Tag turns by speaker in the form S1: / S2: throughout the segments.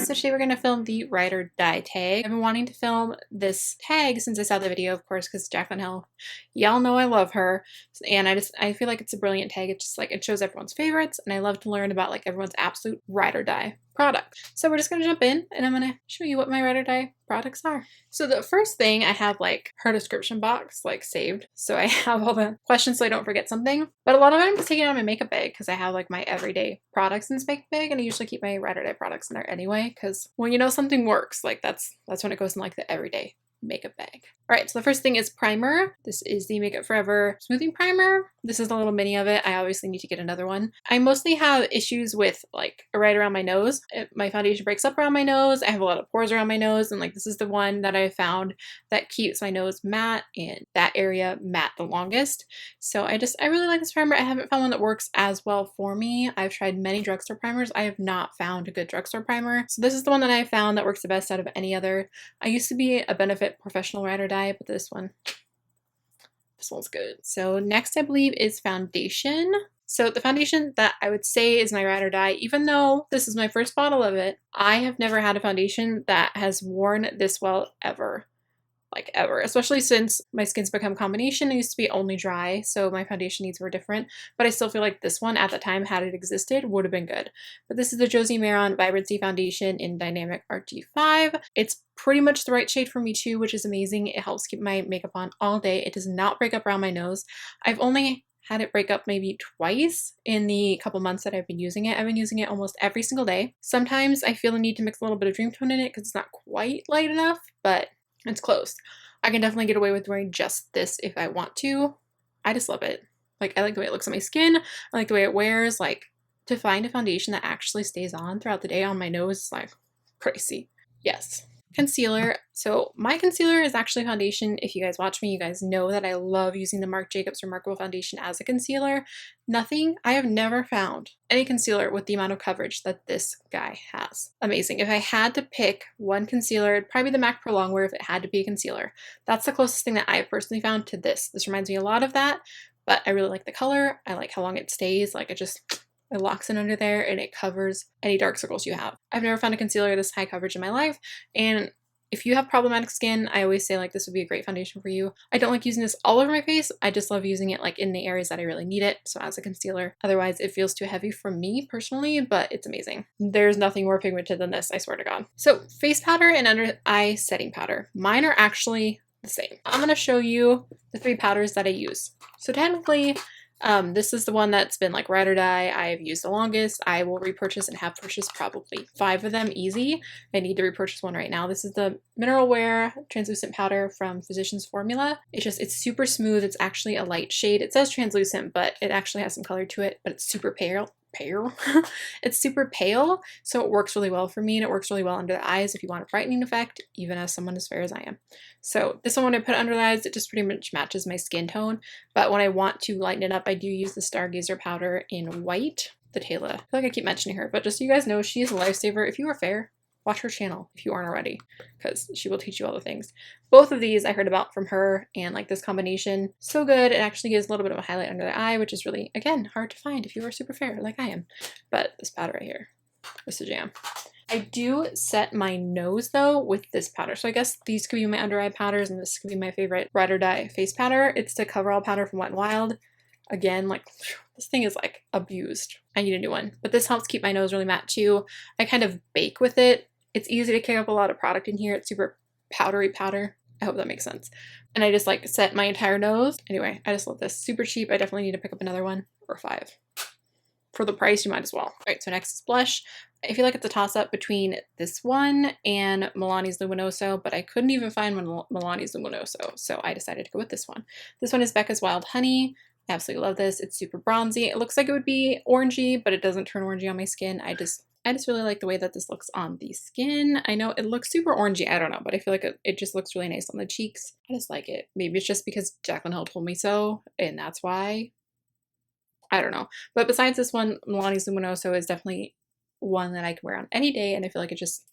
S1: So today we're going to film the ride or die tag. I've been wanting to film this tag since I saw the video, of course, because Jaclyn Hill, y'all know I love her. And I feel like it's a brilliant tag. It's just like, it shows everyone's favorites, and I love to learn about like everyone's absolute ride or die product. So we're just going to jump in and I'm going to show you what my ride or die products are. So the first thing, I have like her description box like saved. So I have all the questions so I don't forget something. But a lot of it I'm just taking out of my makeup bag because I have like my everyday products in this makeup bag, and I usually keep my ride or die products in there anyway, because when you know something works, like that's when it goes in like the everyday makeup bag. All right, so the first thing is primer. This is the Makeup Forever Smoothing Primer. This is a little mini of it. I obviously need to get another one. I mostly have issues with like right around my nose. My foundation breaks up around my nose. I have a lot of pores around my nose, and like this is the one that I found that keeps my nose matte and that area matte the longest. So I really like this primer. I haven't found one that works as well for me. I've tried many drugstore primers. I have not found a good drugstore primer. So this is the one that I found that works the best out of any other. I used to be a Benefit professional ride or die, but this one's good. So next I believe is foundation. So the foundation that I would say is my ride or die, even though this is my first bottle of it, I have never had a foundation that has worn this well ever. Like ever, especially since my skin's become combination. It used to be only dry, so my foundation needs were different, but I still feel like this one at the time, had it existed, would have been good. But this is the Josie Maran Vibrancy Foundation in Dynamic RG5. It's pretty much the right shade for me too, which is amazing. It helps keep my makeup on all day. It does not break up around my nose. I've only had it break up maybe twice in the couple months that I've been using it. I've been using it almost every single day. Sometimes I feel the need to mix a little bit of Dream Tone in it because it's not quite light enough, but it's close. I can definitely get away with wearing just this if I want to. I just love it. Like, I like the way it looks on my skin. I like the way it wears. Like, to find a foundation that actually stays on throughout the day on my nose is like crazy. Yes. Concealer. So my concealer is actually foundation. If you guys watch me, you guys know that I love using the Marc Jacobs ReMarcable Foundation as a concealer. I have never found any concealer with the amount of coverage that this guy has. Amazing. If I had to pick one concealer, it'd probably be the MAC Pro Longwear if it had to be a concealer. That's the closest thing that I personally found to this. This reminds me a lot of that, but I really like the color. I like how long it stays. Like, it locks in under there and it covers any dark circles you have. I've never found a concealer this high coverage in my life, and if you have problematic skin, I always say like this would be a great foundation for you. I don't like using this all over my face. I just love using it like in the areas that I really need it, so as a concealer. Otherwise, it feels too heavy for me personally, but it's amazing. There's nothing more pigmented than this, I swear to God. So face powder and under eye setting powder. Mine are actually the same. I'm going to show you the 3 powders that I use. So technically, this is the one that's been like ride or die. I've used the longest. I will repurchase and have purchased probably 5 of them easy. I need to repurchase one right now. This is the Mineral Wear Translucent Powder from Physicians Formula. It's super smooth. It's actually a light shade. It says translucent, but it actually has some color to it, but it's super pale. It's super pale, so it works really well for me, and it works really well under the eyes if you want a brightening effect, even as someone as fair as I am. So this one, when I put it under the eyes, it just pretty much matches my skin tone, but when I want to lighten it up, I do use the Stargazer powder in white. The Taylor. I feel like I keep mentioning her, but just so you guys know, she is a lifesaver. If you are fair, watch her channel if you aren't already, because she will teach you all the things. Both of these I heard about from her, and like this combination, so good. It actually gives a little bit of a highlight under the eye, which is really, again, hard to find if you are super fair like I am. But this powder right here is the jam. I do set my nose though with this powder. So I guess these could be my under eye powders, and this could be my favorite ride or die face powder. It's the Coverall powder from Wet n Wild. Again, like, this thing is like abused. I need a new one. But this helps keep my nose really matte too. I kind of bake with it. It's easy to carry up a lot of product in here. It's super powdery powder. I hope that makes sense. And I just like set my entire nose. Anyway, I just love this. Super cheap. I definitely need to pick up another one, or 5. For the price, you might as well. All right, so next is blush. I feel like it's a toss-up between this one and Milani's Luminoso, but I couldn't even find Milani's Luminoso, so I decided to go with this one. This one is Becca's Wild Honey. I absolutely love this. It's super bronzy. It looks like it would be orangey, but it doesn't turn orangey on my skin. I just really like the way that this looks on the skin. I know it looks super orangey, I don't know, but I feel like it just looks really nice on the cheeks. I just like it. Maybe it's just because Jaclyn Hill told me so, and that's why. I don't know. But besides this one, Milani's Luminoso is definitely one that I can wear on any day, and I feel like it just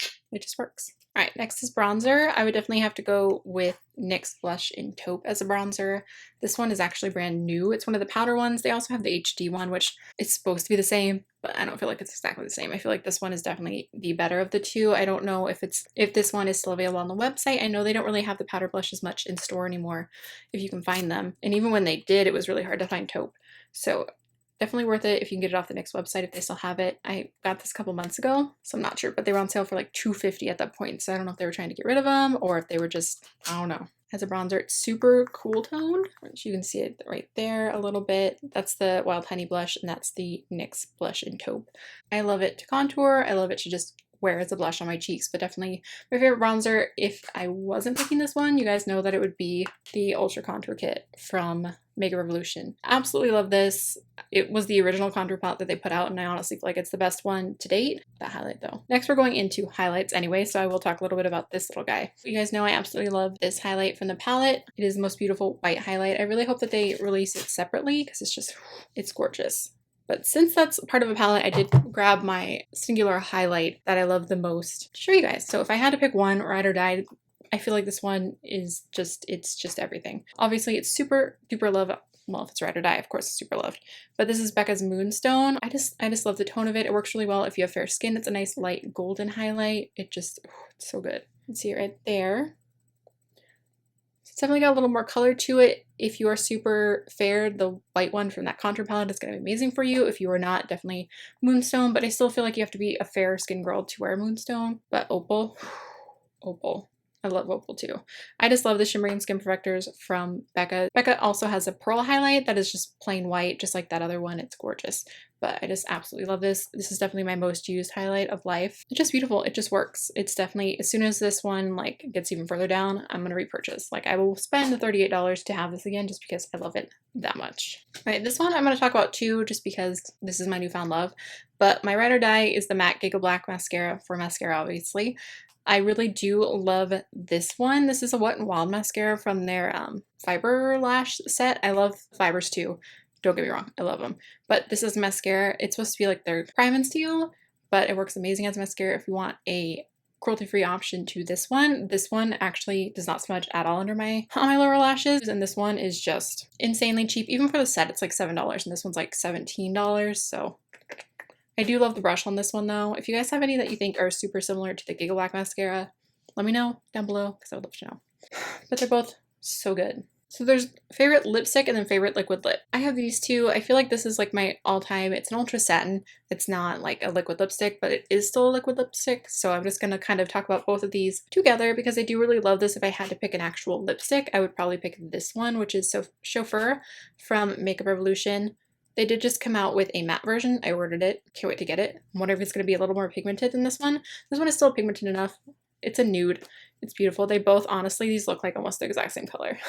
S1: works. All right, next is bronzer. I would definitely have to go with NYX Blush in Taupe as a bronzer. This one is actually brand new. It's one of the powder ones. They also have the HD one, which is supposed to be the same, but I don't feel like it's exactly the same. I feel like this one is definitely the better of the two. I don't know if this one is still available on the website. I know they don't really have the powder blushes much in store anymore, if you can find them. And even when they did, it was really hard to find Taupe. So definitely worth it if you can get it off the NYX website if they still have it. I got this a couple months ago, so I'm not sure, but they were on sale for like $2.50 at that point. So I don't know if they were trying to get rid of them or if they were just, I don't know. As a bronzer, it's super cool toned, which you can see it right there a little bit. That's the Wild Honey blush, and that's the NYX blush in Taupe. I love it to contour. I love it to just wear as a blush on my cheeks, but definitely my favorite bronzer, if I wasn't picking this one, you guys know that it would be the Ultra Contour Kit from Makeup Revolution. Absolutely love this. It was the original contour palette that they put out, and I honestly feel like it's the best one to date. That highlight though. Next we're going into highlights anyway, so I will talk a little bit about this little guy. You guys know I absolutely love this highlight from the palette. It is the most beautiful white highlight. I really hope that they release it separately because it's gorgeous. But since that's part of a palette, I did grab my singular highlight that I love the most to show you guys. So if I had to pick one, ride or die, I feel like this one is it's just everything. Obviously, it's super duper love. Well, if it's ride or die, of course, it's super loved. But this is Becca's Moonstone. I just love the tone of it. It works really well if you have fair skin. It's a nice light golden highlight. It's so good. You can see it right there. It's definitely got a little more color to it. If you are super fair, the white one from that contour palette is going to be amazing for you. If you are not, definitely Moonstone, but I still feel like you have to be a fair skin girl to wear Moonstone. But Opal, Opal. I love Opal too. I just love the shimmering skin perfectors from Becca. Becca also has a pearl highlight that is just plain white, just like that other one. It's gorgeous. But I just absolutely love this. This is definitely my most used highlight of life. It's just beautiful. It just works. It's definitely, as soon as this one like gets even further down, I'm going to repurchase. Like I will spend the $38 to have this again just because I love it that much. All right, this one I'm going to talk about too just because this is my newfound love. But my ride or die is the MAC Giga Black Mascara for mascara, obviously. I really do love this one. This is a Wet n Wild mascara from their fiber lash set. I love fibers too. Don't get me wrong, I love them. But this is mascara. It's supposed to be like their Prime and Steel, but it works amazing as a mascara if you want a cruelty-free option to this one. This one actually does not smudge at all on my lower lashes, and this one is just insanely cheap. Even for the set, it's like $7, and this one's like $17, so I do love the brush on this one though. If you guys have any that you think are super similar to the Giga Black mascara, let me know down below because I would love to know. But they're both so good. So there's favorite lipstick and then favorite liquid lip. I have these two. I feel like this is like my all-time. It's an ultra satin. It's not like a liquid lipstick, but it is still a liquid lipstick. So I'm just going to kind of talk about both of these together because I do really love this. If I had to pick an actual lipstick, I would probably pick this one, which is Chauffeur from Makeup Revolution. They did just come out with a matte version. I ordered it. Can't wait to get it. I wonder if it's going to be a little more pigmented than this one. This one is still pigmented enough. It's a nude. It's beautiful. They both, honestly, these look like almost the exact same color.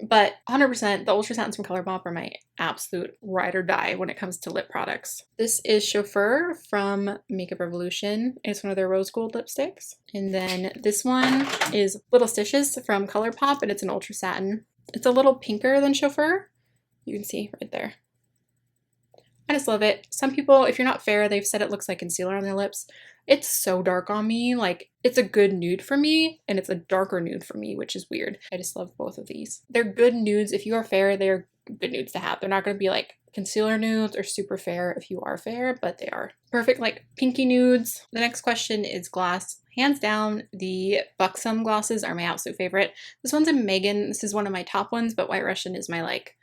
S1: But 100%, the Ultra Satins from Colourpop are my absolute ride or die when it comes to lip products. This is Chauffeur from Makeup Revolution. It's one of their rose gold lipsticks. And then this one is Littlestitious from Colourpop, and it's an Ultra Satin. It's a little pinker than Chauffeur. You can see right there. I just love it. Some people, if you're not fair, they've said it looks like concealer on their lips. It's so dark on me. Like, it's a good nude for me, and it's a darker nude for me, which is weird. I just love both of these. They're good nudes. If you are fair, they're good nudes to have. They're not going to be like concealer nudes or super fair if you are fair, but they are perfect like pinky nudes. The next question is gloss. Hands down, the Buxom glosses are my absolute favorite. This one's in Megan. This is one of my top ones, but White Russian is my like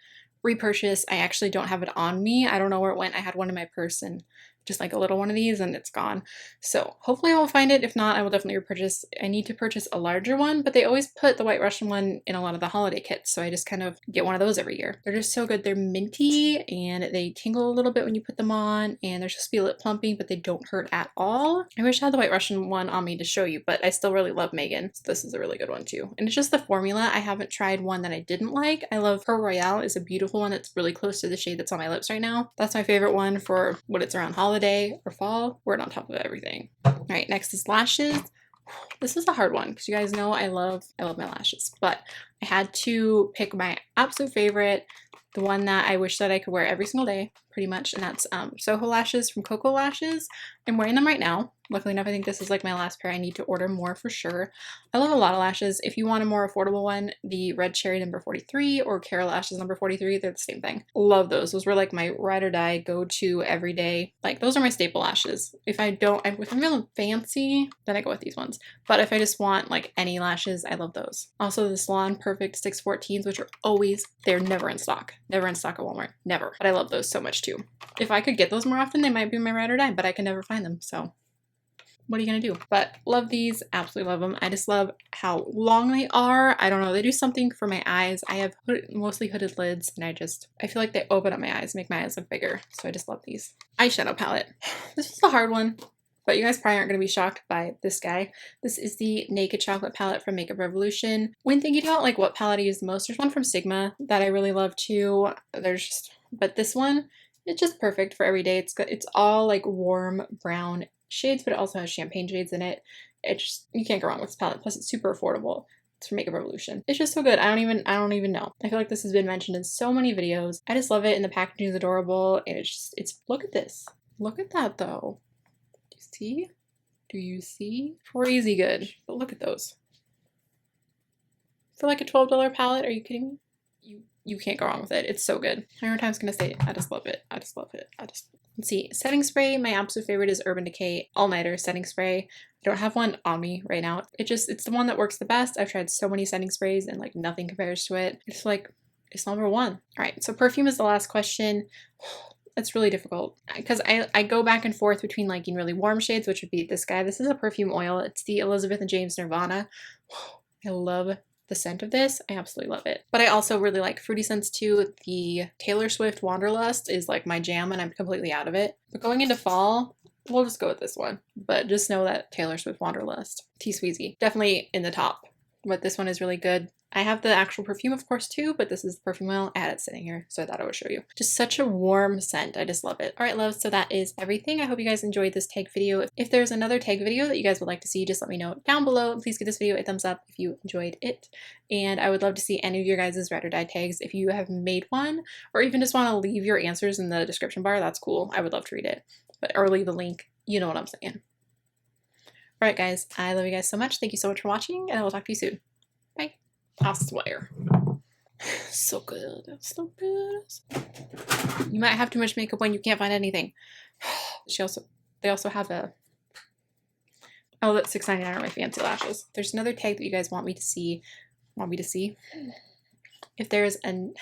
S1: repurchase. I actually don't have it on me. I don't know where it went. I had one in my purse and just like a little one of these and it's gone. So hopefully I will find it. If not, I will definitely repurchase. I need to purchase a larger one, but they always put the White Russian one in a lot of the holiday kits. So I just kind of get one of those every year. They're just so good. They're minty and they tingle a little bit when you put them on and they're supposed to be lip plumping, but they don't hurt at all. I wish I had the White Russian one on me to show you, but I still really love Megan. So this is a really good one too. And it's just the formula. I haven't tried one that I didn't like. I love Her Royale is a beautiful one. It's really close to the shade that's on my lips right now. That's my favorite one for when it's around holiday or fall. Wear it on top of everything. All right, next is lashes. This is a hard one because you guys know I love my lashes, but I had to pick my absolute favorite, the one that I wish that I could wear every single day, pretty much, and that's Soho lashes from Cocoa Lashes. I'm wearing them right now. Luckily enough, I think this is like my last pair. I need to order more for sure. I love a lot of lashes. If you want a more affordable one, the Red Cherry number 43 or Carol Lashes number 43, they're the same thing. Love those. Those were like my ride or die go-to every day. Like those are my staple lashes. If I'm feeling fancy, then I go with these ones. But if I just want like any lashes, I love those. Also the Salon Perfect 614s, which are always, they're never in stock. Never in stock at Walmart. Never. But I love those so much too. If I could get those more often, they might be my ride or die, but I can never find them, so what are you gonna do? But love these, absolutely love them. I just love how long they are. I don't know, they do something for my eyes. I have mostly hooded lids, and I feel like they open up my eyes, make my eyes look bigger. So I just love these. Eyeshadow palette. This was a hard one, but you guys probably aren't gonna be shocked by this guy. This is the Naked Chocolate palette from Makeup Revolution. When thinking about like what palette I use the most, there's one from Sigma that I really love too. But this one, it's just perfect for every day. It's all like warm brown shades, but it also has champagne shades in it. You can't go wrong with this palette. Plus it's super affordable. It's from Makeup Revolution. It's just so good. I don't even know. I feel like this has been mentioned in so many videos. I just love it, and the packaging is adorable, and look at this. Look at that though. Do you see? Do you see? Crazy good. But look at those. For like a $12 palette, are you kidding me? You can't go wrong with it. It's so good. How many times can I say it? I just love it. I just love it. Let's see. Setting spray. My absolute favorite is Urban Decay All Nighter setting spray. I don't have one on me right now. It's the one that works the best. I've tried so many setting sprays and like nothing compares to it. It's like, it's number one. All right. So perfume is the last question. It's really difficult because I go back and forth between liking really warm shades, which would be this guy. This is a perfume oil. It's the Elizabeth and James Nirvana. I love the scent of this. I absolutely love it. But I also really like fruity scents too. The Taylor Swift Wanderlust is like my jam, and I'm completely out of it. But going into fall, we'll just go with this one. But just know that Taylor Swift Wanderlust, T-Sweezy, definitely in the top. But this one is really good. I have the actual perfume, of course, too, but this is the perfume oil. I had it sitting here, so I thought I would show you. Just such a warm scent. I just love it. All right, loves, so that is everything. I hope you guys enjoyed this tag video. If there's another tag video that you guys would like to see, just let me know down below. Please give this video a thumbs up if you enjoyed it. And I would love to see any of your guys' ride or die tags. If you have made one, or even just want to leave your answers in the description bar, that's cool. I would love to read it. Or leave the link. You know what I'm saying. All right, guys. I love you guys so much. Thank you so much for watching, and I will talk to you soon. Bye. I swear. So good. So good. You might have too much makeup when you can't find anything. They also have a... Oh, that's $6.99 are my fancy lashes. There's another tag that you guys want me to see. If there's an...